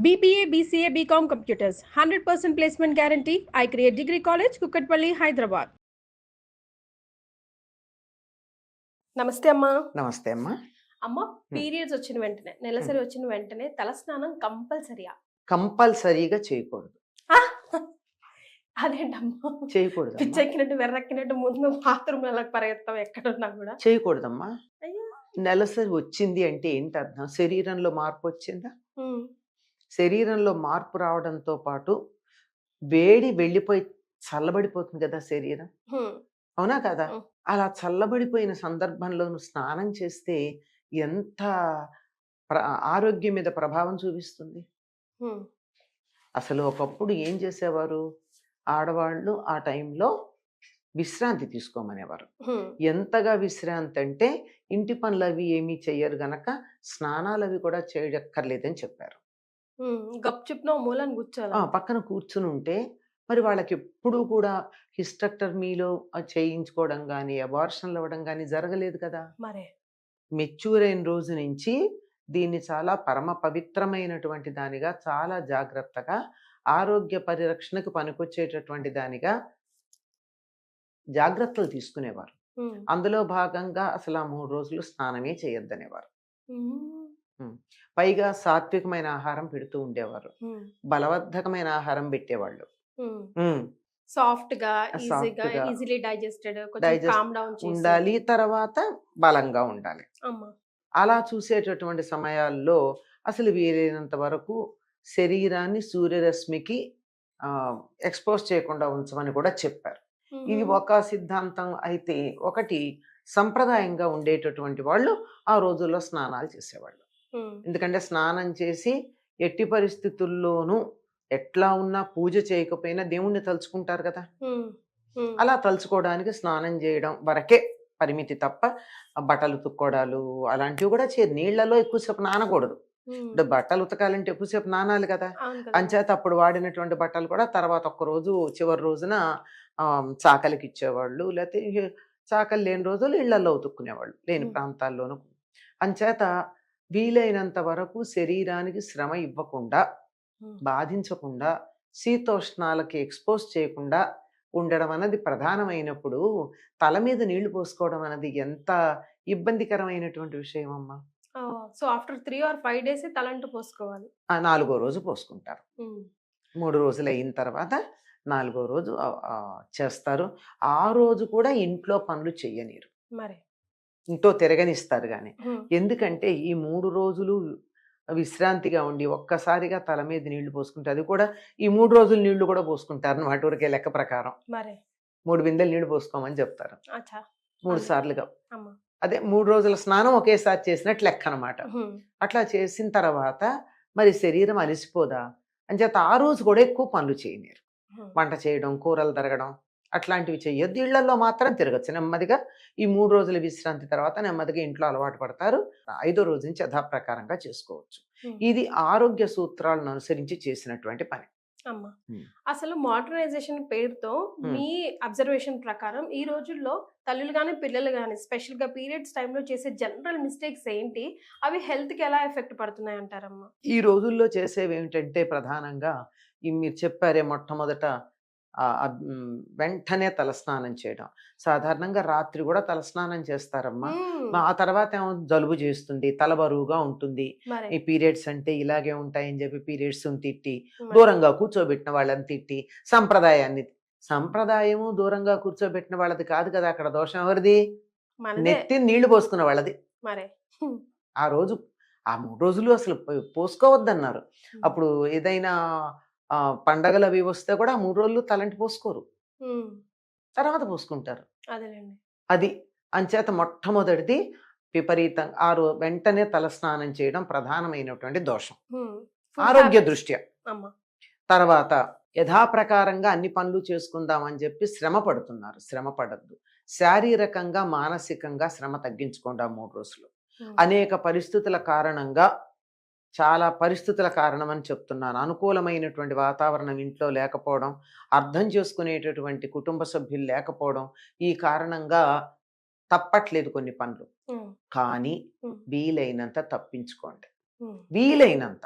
BBA, BCA, BCom Computers, 100% placement guarantee. I create Degree College, Kukatpalli, Hyderabad. నమస్తే అమ్మా. నమస్తే అమ్మా. అమ్మ, పీరియడ్స్ వచ్చిన వెంటనే, నెలసరి వచ్చిన వెంటనే తలస్నానం కంపల్సరీయా? కంపల్సరీగా చేయకూడదు. అదేంటమ్మా చేయకూడదు. పిచ్చెక్కినట్టు వెర్రెక్కినట్టు ముందు బాత్రూమ్ ఎలా పరిగెత్తాం ఎక్కడున్నా కూడా? చేయకూడదమ్మా. అయ్యో. నెలసరి వచ్చింది అంటే ఏంటి అర్థం? శరీరంలో మార్పు వచ్చిందా? శరీరంలో మార్పు రావడంతో పాటు వేడి వెళ్ళిపోయి చల్లబడిపోతుంది కదా శరీరం, అవునా కదా? అలా చల్లబడిపోయిన సందర్భంలో నువ్వు స్నానం చేస్తే ఎంత ఆరోగ్యం మీద ప్రభావం చూపిస్తుంది. అసలు ఒకప్పుడు ఏం చేసేవారు ఆడవాళ్ళు? ఆ టైంలో విశ్రాంతి తీసుకోమనేవారు. ఎంతగా విశ్రాంతి అంటే ఇంటి పనులు అవి ఏమీ చెయ్యరు గనక స్నానాలు అవి కూడా చేయక్కర్లేదని చెప్పారు. పక్కన కూర్చుని ఉంటే మరి వాళ్ళకి ఎప్పుడూ కూడా హిస్టెక్టమీలో చేయించుకోవడం కానీ అబార్షన్లు అవ్వడం కానీ జరగలేదు కదా. మెచ్యూర్ అయిన రోజు నుంచి దీన్ని చాలా పరమ పవిత్రమైనటువంటి దానిగా, చాలా జాగ్రత్తగా, ఆరోగ్య పరిరక్షణకు పనికొచ్చేటటువంటి దానిగా జాగ్రత్తలు తీసుకునేవారు. అందులో భాగంగా అసలు ఆ 3 రోజులు స్నానమే చేయొద్దనేవారు. పైగా సాత్వికమైన ఆహారం పెడుతూ ఉండేవారు, బలవర్ధకమైన ఆహారం పెట్టేవాళ్ళు. ఉండాలి, తర్వాత బలంగా ఉండాలి. అలా చూసేటటువంటి సమయాల్లో అసలు వీలైనంత వరకు శరీరాన్ని సూర్యరశ్మికి ఎక్స్పోజ్ చేయకుండా ఉంచమని కూడా చెప్పారు. ఇది ఒక సిద్ధాంతం అయితే, ఒకటి సంప్రదాయంగా ఉండేటటువంటి వాళ్ళు ఆ రోజుల్లో స్నానాలు చేసేవాళ్ళు. ఎందుకంటే స్నానం చేసి ఎట్టి పరిస్థితుల్లోనూ ఎట్లా ఉన్నా పూజ చేయకపోయినా దేవుణ్ణి తలుచుకుంటారు కదా. అలా తలుచుకోవడానికి స్నానం చేయడం వరకే పరిమితి తప్ప బట్టలు ఉతుక్కోవడాలు అలాంటివి కూడా నీళ్లలో ఎక్కువసేపు నానకూడదు. అంటే బట్టలు ఉతకాలంటే ఎక్కువసేపు నానాలి కదా. అంచేత అప్పుడు వాడినటువంటి బట్టలు కూడా తర్వాత ఒక్కరోజు చివరి రోజున చాకలికి ఇచ్చేవాళ్ళు, లేకపోతే చాకలి లేని రోజులు ఇళ్లలో ఉతుక్కునేవాళ్ళు, లేని ప్రాంతాల్లోనూ. అంచేత వీలైనంత వరకు శరీరానికి శ్రమ ఇవ్వకుండా, బాధించకుండా, శీతోష్ణాలకి ఎక్స్పోజ్ చేయకుండా ఉండడం అన్నది ప్రధానమైనప్పుడు తల మీద నీళ్లు పోసుకోవడం అనేది ఎంత ఇబ్బందికరమైనటువంటి విషయం అమ్మా. సో ఆఫ్టర్ 3 or 5 days తలంటు పోసుకోవాలి. 4వ రోజు పోసుకుంటారు. 3 రోజులు అయిన తర్వాత 4వ రోజు చేస్తారు. ఆ రోజు కూడా ఇంట్లో పనులు చెయ్యనీరు, ఇంట్లో తిరగనిస్తారు గాని. ఎందుకంటే ఈ 3 రోజులు విశ్రాంతిగా ఉండి ఒక్కసారిగా తల మీద నీళ్లు పోసుకుంటే, అది కూడా ఈ 3 రోజులు నీళ్లు కూడా పోసుకుంటారు అన్నమాట. ఊరికే లెక్క ప్రకారం 3 బిందెలు నీళ్లు పోసుకోమని చెప్తారు, 3 సార్లుగా. అదే 3 రోజుల స్నానం ఒకేసారి చేసినట్టు లెక్క అనమాట. అట్లా చేసిన తర్వాత మరి శరీరం అలసిపోదా అని చేత ఆ రోజు కూడా ఎక్కువ పనులు చేయలేరు. వంట చేయడం, కూరలు తరగడం అట్లాంటివి చెయ్యొద్దు. ఇళ్లలో మాత్రం తిరగచ్చు నెమ్మదిగా. ఈ 3 రోజుల విశ్రాంతి తర్వాత నెమ్మదిగా ఇంట్లో అలవాటు పడతారు. 5వ రోజు నుంచి యథాప్రకారంగా చేసుకోవచ్చు. ఇది ఆరోగ్య సూత్రాలను అనుసరించి చేసినటువంటి పని. అసలు మోడర్నైజేషన్ పేరుతో మీ అబ్జర్వేషన్ ప్రకారం ఈ రోజుల్లో తల్లులు కానీ పిల్లలు కానీ స్పెషల్ గా పీరియడ్స్ టైంలో చేసే జనరల్ మిస్టేక్స్ ఏంటి? అవి హెల్త్ కి ఎలా ఎఫెక్ట్ పడుతున్నాయి అంటారమ్మా? ఈ రోజుల్లో చేసేవి ఏమిటంటే ప్రధానంగా మీరు చెప్పారే, మొట్టమొదట వెంటనే తలస్నానం చేయడం. సాధారణంగా రాత్రి కూడా తలస్నానం చేస్తారమ్మా. ఆ తర్వాత ఏమో జలుబు చేస్తుంది, తల బరువుగా ఉంటుంది, ఈ పీరియడ్స్ అంటే ఇలాగే ఉంటాయని చెప్పి పీరియడ్స్ తిట్టి, దూరంగా కూర్చోబెట్టిన వాళ్ళని తిట్టి, సంప్రదాయము దూరంగా కూర్చోబెట్టిన వాళ్ళది కాదు కదా. అక్కడ దోషం ఎవరిది? నెత్తి నీళ్లు పోసుకున్న వాళ్ళది. ఆ రోజు ఆ 3 రోజులు అసలు పోసుకోవద్దన్నారు. అప్పుడు ఏదైనా పండగలు అవి వస్తే కూడా 3 రోజులు తలంటి పోసుకోరు, తర్వాత పోసుకుంటారు. అది అంచేత మొట్టమొదటిది విపరీతంగా వెంటనే తలస్నానం చేయడం ప్రధానమైనటువంటి దోషం ఆరోగ్య దృష్ట్యా. తర్వాత యథాప్రకారంగా అన్ని పనులు చేసుకుందామని చెప్పి శ్రమ పడుతున్నారు. శ్రమ పడద్దు. శారీరకంగా మానసికంగా శ్రమ తగ్గించుకోండి ఆ 3 రోజులు. అనేక పరిస్థితుల కారణంగా, చాలా పరిస్థితుల కారణం అని చెప్తున్నాను, అనుకూలమైనటువంటి వాతావరణం ఇంట్లో లేకపోవడం, అర్థం చేసుకునేటటువంటి కుటుంబ సభ్యులు లేకపోవడం, ఈ కారణంగా తప్పట్లేదు కొన్ని పనులు. కానీ వీలైనంత తప్పించుకోండి, వీలైనంత.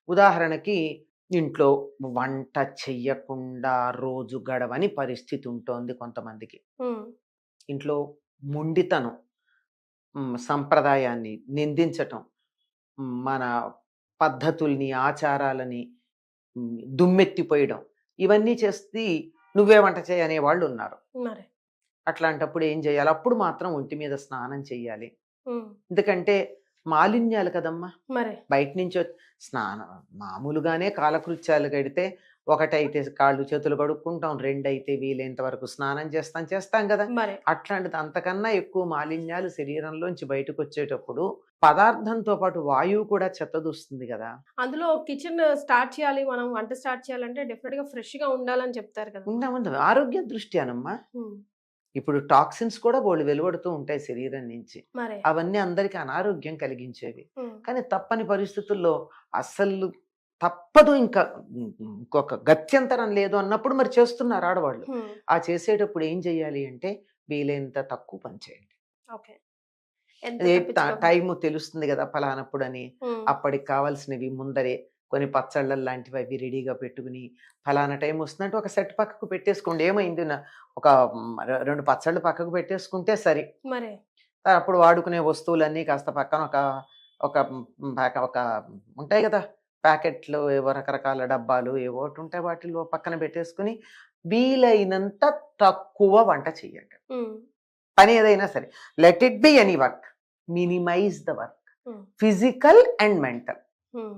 ఉదాహరణకి ఇంట్లో వంట చెయ్యకుండా రోజు గడవని పరిస్థితి ఉంటోంది కొంతమందికి. హ్మ్. ఇంట్లో మొండితనం, సంప్రదాయాన్ని నిందించటం, మన పద్ధతుల్ని, ఆచారాలని దుమ్మెత్తిపోయడం, ఇవన్నీ చేసి నువ్వే వంట చేయి అనేవాళ్ళున్నారు. మరి. అట్లాంటప్పుడు ఏం చేయాలి? అప్పుడు మాత్రం ఒంటి మీద స్నానం చెయ్యాలి. హ్మ్. ఎందుకంటే మాలిన్యాలు కదమ్మా! మరి. బయట నుంచి స్నానం మామూలుగానే కాలకృత్యాలు గడితే ఒకటైతే కాళ్ళు చేతులు కడుక్కుంటాం, రెండైతే వీలైనంత వరకు స్నానం చేస్తాం కదా! మరి. అట్లాంటిది అంతకన్నా ఎక్కువ మాలిన్యాలు శరీరంలోంచి బయటకొచ్చేటప్పుడు పదార్థంతో పాటు వాయువు కూడా చెత్తదూస్తుంది గదా! అందులో కిచెన్ స్టార్ట్ చేయాలి. మనం వంట స్టార్ట్ చేయాలంటే డెఫినిట్‌గా ఫ్రెష్‌గా ఉండాలని చెప్తారు కదమ్మా! ఉండదు. ఆరోగ్య దృష్ట్యానమ్మా. హ్మ్. ఇప్పుడు టాక్సిన్స్ కూడా బోలెడు వెలువడుతూ ఉంటాయి శరీరం నుంచి. మరి. అవన్నీ అందరికీ అనారోగ్యం కలిగించేవి. హ్మ్. కానీ తప్పని పరిస్థితుల్లో అస్సలు తప్పదు ఇంకా, ఇంకొక గత్యంతరం లేదు అన్నప్పుడు మరి చేస్తున్నారు ఆడవాళ్ళు. హ్మ్. ఆ చేసేటప్పుడు ఏం చేయాలి అంటే వీలైనంత తక్కువ పని చేయండి. ఓకే. ఎంత అదే తప్పించుకోవాలి. టైము తెలుస్తుంది గదా! పలానప్పుడని. హ్మ్. అప్పటికి కావాల్సినవి ముందరే కొన్ని పచ్చళ్ళ లాంటివి అవి రెడీగా పెట్టుకుని, ఫలానా టైం వస్తుందంటే ఒక సెట్ పక్కకు పెట్టేసుకోండి. ఏమైంది ఒక 2 పచ్చళ్ళు పక్కకు పెట్టేసుకుంటే సరి. మరి. అప్పుడు వాడుకునే వస్తువులన్నీ కాస్త పక్కన ఒక ఒక ఒక ఉంటాయి గదా! ప్యాకెట్లు ఏవో రకరకాల డబ్బాలు ఏవో ఒకటుంటాయి. వాటిల్లో పక్కన పెట్టేసుకొని వీలైనంత తక్కువ వంట చేయండి. హ్మ్. పని ఏదైనా సరే. Let it be any work. Minimize the work. Hmm. Physical and mental. Hmm.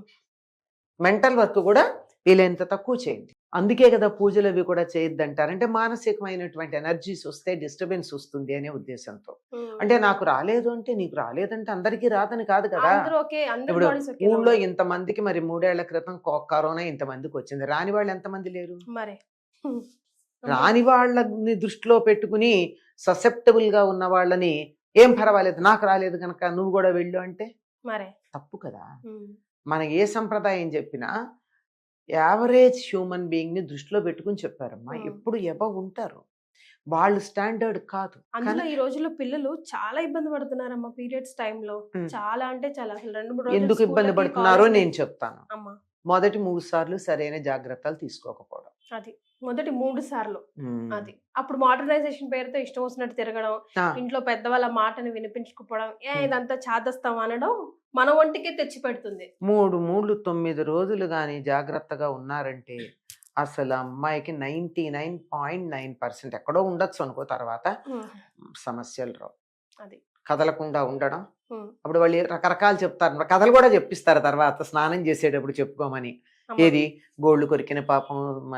Mental work కూడా వీలైనంత తక్కువ చేయండి. అందుకే కదా పూజలవి కూడా చేయొద్దంటారు. అంటే మానసికమైనటువంటి ఎనర్జీస్ వస్తే డిస్టర్బెన్స్ వస్తుంది అనే ఉద్దేశంతో. హ్మ్. అంటే నాకు రాలేదు అంటే నీకు రాలేదంటే అందరికీ రాదని కాదు కదా! అందరూ ఒకే అందరి ఇప్పుడు బాడీస్ ఒకేలా ఊళ్ళో ఉండవు. ఇంతమందికి మరి 3 ఏళ్ల క్రితం కరోనా ఇంతమందికొచ్చింది. రాని వాళ్ళు ఎంతమంది లేరు? మరి. హ్మ్. అంతే రాని కదా! వాళ్ళని దృష్టిలో పెట్టుకుని ససెప్టబుల్‌గా ఉన్న వాళ్ళని ఏం పర్వాలేదు నాకు రాలేదు గనక నువ్వు గూడా వెళ్ళు అంటే మరి. తప్పు కదా! హ్మ్. మనం ఏ సంప్రదాయం చెప్పినా యావరేజ్ హ్యూమన్ బీయింగ్‌ని దృష్టిలో పెట్టుకొని చెప్పారమ్మా. హ్మ్. ఎప్పుడు ఎబోవ్ ఉంటారు. వాళ్ళు స్టాండర్డ్ కాదు. అందులో కానీ ఈ రోజుల్లో పిల్లలు చాలా ఇబ్బంది పడుతున్నారమ్మా పీరియడ్స్ టైమ్‌లో. హ్మ్. చాలా అంటే చాలా. అసలు 2, 3 రోజులు ఎందుకు ఇబ్బంది స్కూల్‌లకి, పడుతున్నారో కాలేజ్‌లకి నేను చెప్తాను. అమ్మా! మొదటి 3 సార్లు సరైన జాగ్రత్తలు తీసుకోకపోవడం. అది. మొదటి 3 సార్లు. హ్మ్. అది. అప్పుడు మోడర్నైజేషన్ పేరుతో ఇష్టం వచ్చినట్టు తిరగడం, ఆ! ఇంట్లో పెద్దవాళ్ళ మాటని వినిపించకపోవడం, హ్మ్. ఇదంతా చాదస్తం అనడం మన ఒంటికే తెచ్చిపెడుతుంది. 3 మూళ్ళు 9 రోజులు గాని జాగ్రత్తగా ఉన్నారంటే అసలు ఆ అమ్మాయికి 99.9% ఎక్కడో ఉండొచ్చు అనుకో తర్వాత హ్మ్. సమస్యలు రావు. అది. కదలకుండా ఉండడం. హ్మ్. అప్పుడు వాళ్ళు రకరకాలు చెప్తారు. కథలు కూడా చెప్పిస్తారు తర్వాత స్నానం చేసేటప్పుడు చెప్పుకోమని. అమ్మ. ఏది గోళ్ళు కొరికిన పాపం, మ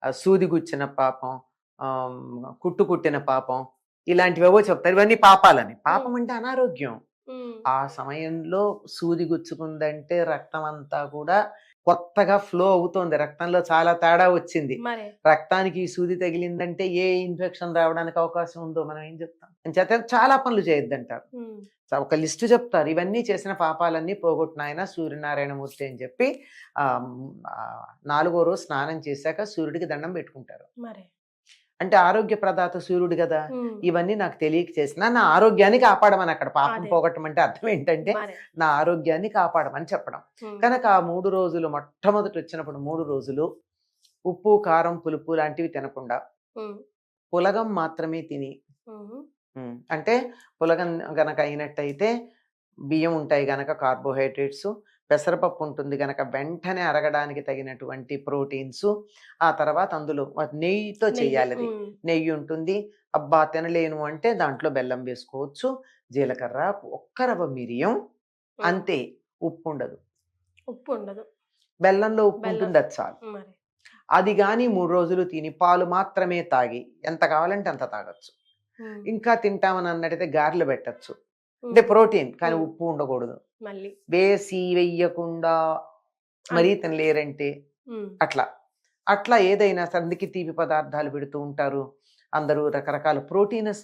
సూది గుచ్చిన పాపం, కుట్టు కుట్టిన పాపం, ఇలాంటివేవో చెప్తారు. ఇవన్నీ పాపాలని. హ్మ్. పాపం అంటే అనారోగ్యం. హ్మ్. ఆ సమయంలో సూది గుచ్చుకుందంటే రక్తం అంతా కూడా కొత్తగా ఫ్లో అవుతోంది. రక్తంలో చాలా తేడా వచ్చింది. మరి. రక్తానికి ఈ సూది తగిలిందంటే ఏ ఇన్ఫెక్షన్ రావడానికి అవకాశం ఉందో మనం ఏం చెప్తాం? అంచేత చాలా పనులు చేయొద్దంటారు. హ్మ్. ఒక లిస్ట్ చెప్తారు. ఇవన్నీ చేసిన పాపాలన్నీ పోగొట్టిన ఆయన సూర్యనారాయణమూర్తి అని చెప్పి 4గో రోజు స్నానం చేశాక సూర్యుడికి దండం పెట్టుకుంటారు. మరి. అంటే ఆరోగ్య ప్రదాత సూర్యుడు గదా! హ్మ్. ఇవన్నీ నాకు తెలియక చేసినా నా ఆరోగ్యాన్ని కాపాడమని అక్కడ పాపం అదే. పోగొట్టమంటే అర్థం ఏంటంటే మరి. నా ఆరోగ్యాన్ని కాపాడమని చెప్పడం. హ్మ్. కనుక ఆ 3 రోజులు మొట్టమొదట వచ్చినప్పుడు 3 రోజులు ఉప్పు, కారం, పులుపు లాంటివి తినకుండా హ్మ్. పులగం మాత్రమే తిని హుహు. అంటే పులగం గనక అయినట్టయితే బియ్యం ఉంటాయి గనక కార్బోహైడ్రేట్స్, పెసరపప్పు ఉంటుంది గనక వెంటనే అరగడానికి తగినటువంటి ప్రోటీన్స్, ఆ తర్వాత అందులో నెయ్యితో నెయ్యి. చేయాలది. హ్మ్. నెయ్యి ఉంటుంది. అబ్బా! తినలేను అంటే దాంట్లో బెల్లం వేసుకోవచ్చు. జీలకర్ర, ఒక్క రవ్వ మిరియం హ్మ్. అంతే. ఉప్పుండదు. ఉప్పు ఉండదు. బెల్లంలో ఉప్పు బెల్లం. ఉంటుంది అది చాలు. మరి. అది గాని 3 రోజులు తిని పాలు మాత్రమే తాగి ఎంత కావాలంటే అంత తాగొచ్చు. హ్మ్. ఇంకా తింటామని అన్నట్టయితే గారెలు పెట్టొచ్చు. అంటే హ్మ్. ప్రోటీన్ కానీ హ్మ్. ఉప్పు ఉండకూడదు. మళ్ళీ. వేసి వెయ్యకుండా మరీ అది. తినలేరంటే హ్మ్. అట్లా. అట్లా ఏదైనా సందికి తీపి పదార్థాలు పెడుతూ ఉంటారు. అందరూ రకరకాల ప్రోటీనస్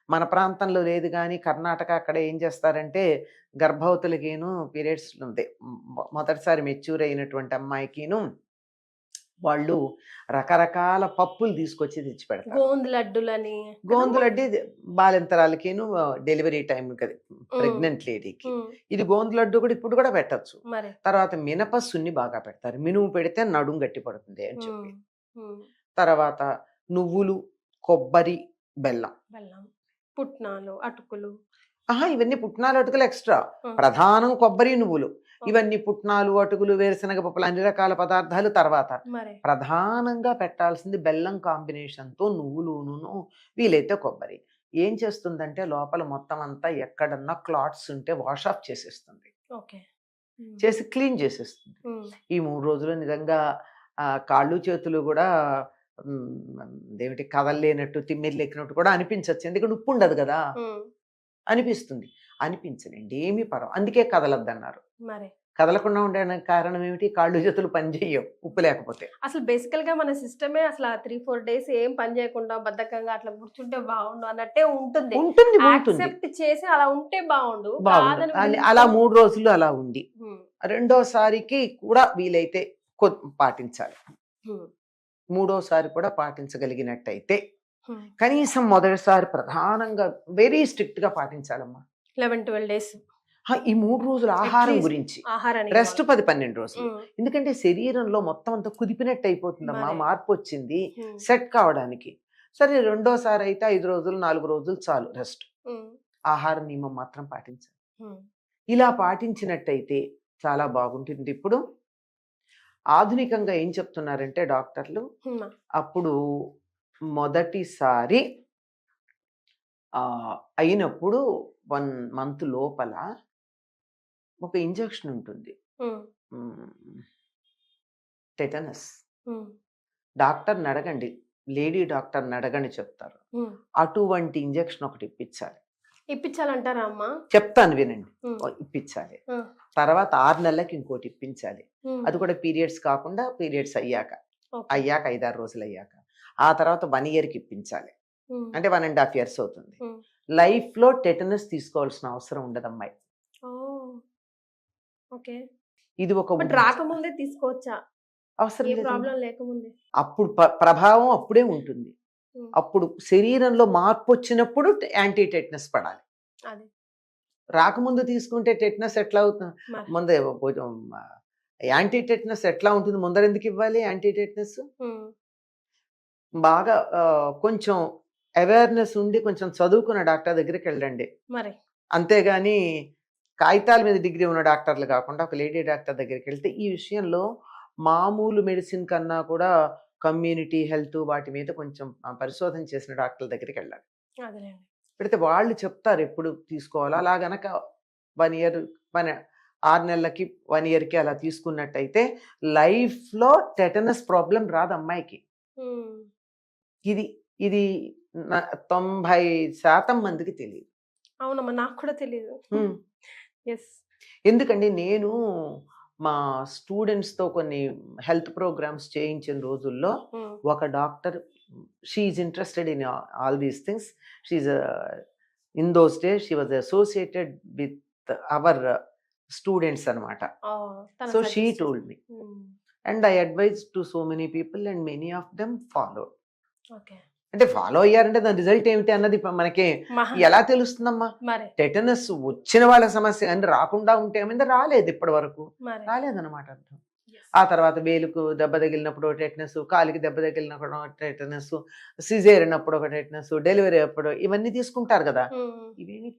మన ప్రాంతంలో లేదు గానీ కర్ణాటక అక్కడ ఏం చేస్తారంటే గర్భవతులకిను పీరియడ్స్ ఉంది. మొదటిసారి మెచ్యూర్ అయినటువంటి అమ్మాయికిను వాళ్ళు రకరకాల పప్పులు తీసుకొచ్చి తెచ్చి పెడతారు. గోందు లడ్డులని గోందు లడ్డు బాలింతరాలకిను డెలివరీ టైం కదా, ప్రెగ్నెంట్ లేడీకి ఇది గోందు లడ్డు కూడా ఇప్పుడు కూడా పెట్టచ్చు. మరి తర్వాత మినప సున్ని బాగా పెడతారు, మినుము పెడితే నడుం గట్టి పడుతుంది అని చెప్పి. తర్వాత నువ్వులు, కొబ్బరి, బెల్లం, బెల్లం, పుట్నాలు, అటుకులు. ఇవన్నీ పుట్నాలు అటుకులు ఎక్స్ట్రా, ప్రధానం కొబ్బరి, నువ్వులు. ఇవన్నీ పుట్నాలు, అటుకులు, వేరుశనగ పప్పులు, అన్ని రకాల పదార్థాలు. తర్వాత మరి ప్రధానంగా పెట్టాల్సింది బెల్లం కాంబినేషన్ తో నువ్వులును, వీలైతే కొబ్బరి. ఏం చేస్తుందంటే లోపల మొత్తం అంతా ఎక్కడన్నా క్లాట్స్ ఉంటే వాష్ ఆఫ్ చేసేస్తుంది, ఓకే చేసి క్లీన్ చేసేస్తుంది. ఈ 3 రోజులు నిజంగా కాళ్ళు చేతులు కూడా ఏమిటి కదలలేనట్టు, తిమ్మిర్లు ఎక్కినట్టు కూడా అనిపించవచ్చు, ఎందుకంటే ఉప్పు ఉండదు కదా, అనిపిస్తుంది. అనిపించనండి, ఏమీ పర్వాలేదు, అందుకే కదలద్దన్నారు. మరి కదలకుండా ఉండడానికి కారణం ఏమిటి? కాళ్ళు చేతులు పని చేయవు ఉప్పు లేకపోతే. అసలు బేసికల్ గా మన సిస్టమే అసలు 3-4 డేస్ ఏం పని చేయకుండా బద్ధకంగా అట్లా కూర్చుంటే బాగుండు అన్నట్టే ఉంటుంది. యాక్సెప్ట్ చేసి అలా ఉంటే బాగుండు. అలా 3 రోజులు అలా ఉండి రెండోసారికి కూడా వీలైతే పాటించాలి. మూడోసారి కూడా పాటించగలిగినట్టయితే, కనీసం మొదటిసారి ప్రధానంగా వెరీ స్ట్రిక్ట్ గా పాటించాలమ్మా. 11-12 డేస్ ఈ 3 రోజులు ఆహారం గురించి, రెస్ట్ 10-12 రోజులు. ఎందుకంటే శరీరంలో మొత్తం అంతా కుదిపినట్టు అయిపోతుందమ్మా, మార్పు వచ్చింది సెట్ కావడానికి. సరే రెండోసారి అయితే 5 రోజులు 4 రోజులు చాలు రెస్ట్, ఆహార నియమం మాత్రం పాటించాలి. ఇలా పాటించినట్టయితే చాలా బాగుంటుంది. ఇప్పుడు ఆధునికంగా ఏం చెప్తున్నారంటే డాక్టర్లు, అప్పుడు మొదటిసారి అయినప్పుడు 1 month లోపల ఒక ఇంజెక్షన్ ఉంటుంది, టెటనస్. డాక్టర్ని అడగండి, లేడీ డాక్టర్ని అడగండి చెప్తారు. అటువంటి ఇంజెక్షన్ ఒకటి ఇప్పించాలంటారా అమ్మా? చెప్తాను వినండి. ఇప్పించాలి. తర్వాత 6 నెలలకి ఇంకోటి ఇప్పించాలి. అది కూడా పీరియడ్స్ కాకుండా పీరియడ్స్ అయ్యాక 5-6 రోజులు అయ్యాక. ఆ తర్వాత 1 yearకి ఇప్పించాలి, అంటే 1.5 years అవుతుంది. లైఫ్ లో టెటనస్ తీసుకోవాల్సిన అవసరం ఉండదు అమ్మాయి. ఇది ఒక రాకముందే తీసుకోవచ్చా? అవసరం లేకముందే. అప్పుడు ప్రభావం అప్పుడే ఉంటుంది. అప్పుడు శరీరంలో మార్పు వచ్చినప్పుడు యాంటీ టెటనస్ పడాలి. రాకముందు తీసుకుంటే టెటనస్ ఎట్లా అవుతుంది? ముందే యాంటీ టెటనస్ ఎట్లా ఉంటుంది? ముందర ఎందుకు ఇవ్వాలి యాంటీ టెటనస్? బాగా కొంచెం అవేర్నెస్ ఉండి కొంచెం చదువుకున్న డాక్టర్ దగ్గరికి వెళ్ళండి. అంతేగాని కాగితాల మీద డిగ్రీ ఉన్న డాక్టర్లు కాకుండా ఒక లేడీ డాక్టర్ దగ్గరికి వెళ్తే ఈ విషయంలో మామూలు మెడిసిన్ కన్నా కూడా కమ్యూనిటీ హెల్త్ వాటి మీద కొంచెం పరిశోధన చేసిన డాక్టర్ల దగ్గరికి వెళ్ళాలి. పెడితే వాళ్ళు చెప్తారు ఎప్పుడు తీసుకోవాలో. అలా గనక 1 year 6 నెలలకి 1 yearకి అలా తీసుకున్నట్టయితే లైఫ్ లో టెటనస్ ప్రాబ్లం రాదు అమ్మాయికి. ఇది ఇది 90% మందికి తెలియదు. అవునమ్మా, నాకు కూడా తెలియదు. ఎందుకంటే నేను మా స్టూడెంట్స్తో కొన్ని హెల్త్ ప్రోగ్రామ్స్ చేయించిన రోజుల్లో ఒక doctor, she is interested in all these things. She in those days she was associated with our students అనమాట. So she told me and I advise to so many people and many of them follow. అంటే follow అయ్యారంటే దాని result ఏమిటి అన్నది మనకి ఎలా తెలుస్తుందమ్మా? Tetanus వచ్చిన వాళ్ళ సమస్య కానీ రాకుండా ఉంటే ఏమైంది? రాలేదు, ఇప్పటి వరకు రాలేదన్నమాట అర్థం. ఆ తర్వాత వేలుకు దెబ్బ తగిలినప్పుడు టెటనస్, కాలికి దెబ్బ తగిలినప్పుడు టెటనస్, సిజేరియన్ అప్పుడు ఒక టెటనస్, డెలివరీ అప్పుడు ఇవన్నీ తీసుకుంటారు కదా. ఇవేమీ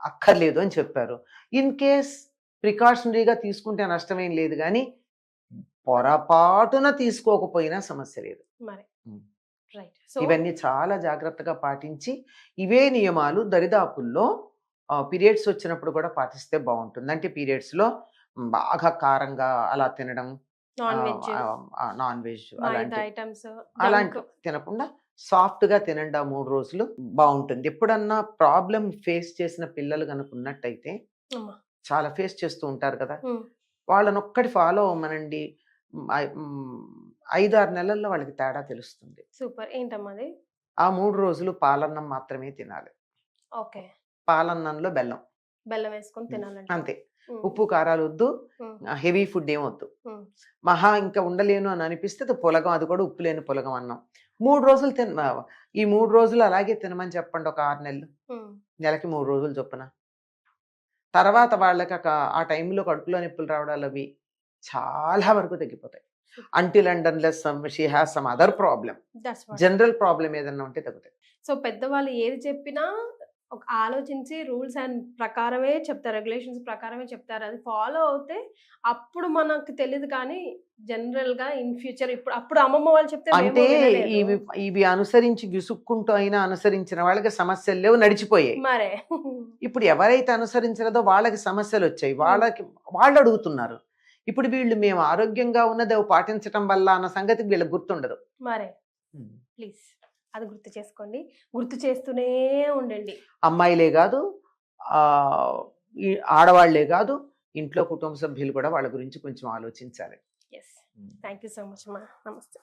అక్కర్లేదు అని చెప్పారు. ఇన్ కేస్ ప్రికాషనరీగా తీసుకుంటే నష్టమేం లేదు, కానీ పొరపాటున తీసుకోకపోయినా సమస్య లేదు. ఇవన్నీ చాలా జాగ్రత్తగా పాటించి ఇవే నియమాలు దరిదాపుల్లో పీరియడ్స్ వచ్చినప్పుడు కూడా పాటిస్తే బాగుంటుంది. అంటే పీరియడ్స్ లో బాగా కారంగా అలా తినడం, నాన్ వెజ్ అలాంటి తినకుండా సాఫ్ట్ గా తినండి. 3 రోజులు బాగుంటుంది. ఎప్పుడన్నా ప్రాబ్లం ఫేస్ చేసిన పిల్లలు కనుక ఉన్నట్టయితే, చాలా ఫేస్ చేస్తూ ఉంటారు కదా, వాళ్ళని ఒక్కటి ఫాలో అవ్వమనండి. 5-6 నెలల్లో వాళ్ళకి తేడా తెలుస్తుంది. సూపర్. ఏంటమ్మా అది? ఆ 3 రోజులు పాలన్నం మాత్రమే తినాలి. పాలన్నంలో బెల్లం వేసుకొని తినాలంటే అంతే. ఉప్పు కారాలు వద్దు, హెవీ ఫుడ్ ఏమొద్దు. మహా ఇంకా ఉండలేను అని అనిపిస్తే అది పులగం, అది కూడా ఉప్పు లేని పులగం అన్నం 3 రోజులు ఈ 3 రోజులు అలాగే తినమని చెప్పండి. ఒక 6 నెలలు, నెలకి 3 రోజులు చొప్పున. తర్వాత వాళ్ళకి ఆ టైంలో కడుపులో నొప్పులు రావడాలు అవి చాలా వరకు తగ్గిపోతాయి. Until and unless she has some other problem, general problem ఏదన్నా ఉంటే తగ్గుతాయి. సో పెద్దవాళ్ళు ఏది చెప్పినా ఒక ఆలోచించి రూల్స్ అండ్ ప్రకారమే చెప్తారు, రెగ్యులేషన్స్ ప్రకారమే చెప్తారు. అది ఫాలో అవుతే అప్పుడు మనకు తెలియదు, కానీ జనరల్ గా ఇన్ ఫ్యూచర్ అప్పుడు అమ్మమ్మ వాళ్ళు చెప్తే అంటే ఇవి అనుసరించి విసుక్కుంటూ అయినా అనుసరించిన వాళ్ళకి సమస్యలు లేవు, నడిచిపోయాయి. మరే ఇప్పుడు ఎవరైతే అనుసరించలేదో వాళ్ళకి సమస్యలు వచ్చాయి, వాళ్ళు అడుగుతున్నారు. ఇప్పుడు వీళ్ళు మేము ఆరోగ్యంగా ఉన్నది అవి పాటించటం వల్ల అన్న సంగతి వీళ్ళకి గుర్తుండదు. మరే ప్లీజ్ అది గుర్తు చేసుకోండి, గుర్తు చేస్తూనే ఉండండి. అమ్మాయిలే కాదు, ఆడవాళ్లే కాదు, ఇంట్లో కుటుంబ సభ్యులు కూడా వాళ్ళ గురించి కొంచెం ఆలోచించాలి. Yes, thank you so much అమ్మా. నమస్తే.